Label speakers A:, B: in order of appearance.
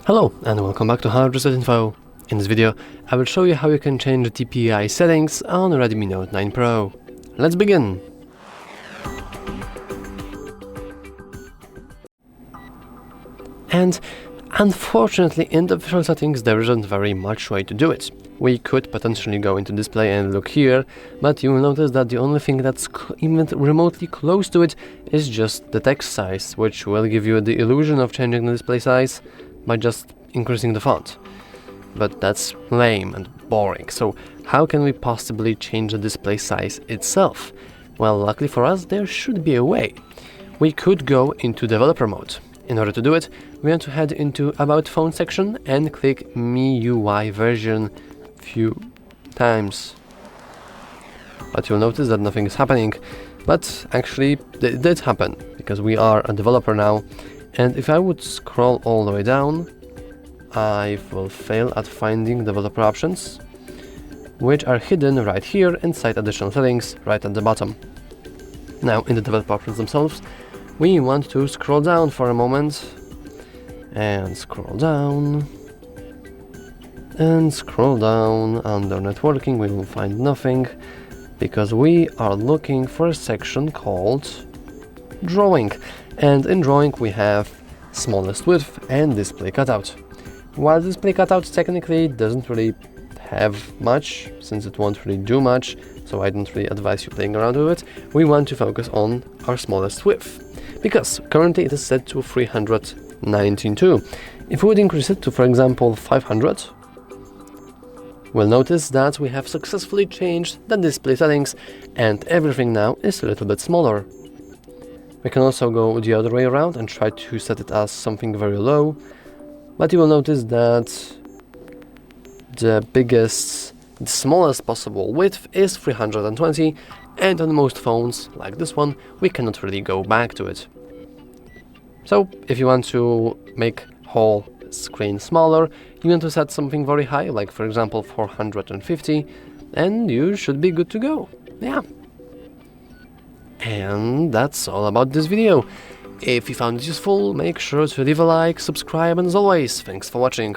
A: Hello and welcome back to HardReset.Info. In this video, I will show you how you can change the DPI settings on Redmi Note 9 Pro. Let's begin! And unfortunately, in the official settings there isn't very much way to do it. We could potentially go into display and look here, but you will notice that the only thing that's even remotely close to it is just the text size, which will give you the illusion of changing the display size by just increasing the font. But that's lame and boring, so how can we possibly change the display size itself? Well, luckily for us, there should be a way. We could go into developer mode. In order to do it, we want to head into About Phone section and click MIUI version few times. But you'll notice that nothing is happening, but actually it did happen, because we are a developer now, and if I would scroll all the way down, I will fail at finding developer options, which are hidden right here inside additional settings, right at the bottom. Now, in the developer options themselves, we want to scroll down for a moment, and scroll down, and scroll down. Under networking we will find nothing, because we are looking for a section called drawing, and in drawing we have smallest width and display cutout. While display cutout technically doesn't really have much, since it won't really do much, so I don't really advise you playing around with it, we want to focus on our smallest width, because currently it is set to 392. If we would increase it to, for example, 500, we'll notice that we have successfully changed the display settings and everything now is a little bit smaller. We can also go the other way around and try to set it as something very low, but you will notice that the smallest possible width is 320, and on most phones, like this one, we cannot really go back to it. So, if you want to make whole screen smaller, you want to set something very high, like for example 450, and you should be good to go. Yeah. And that's all about this video. If you found it useful, make sure to leave a like, subscribe, and as always, thanks for watching.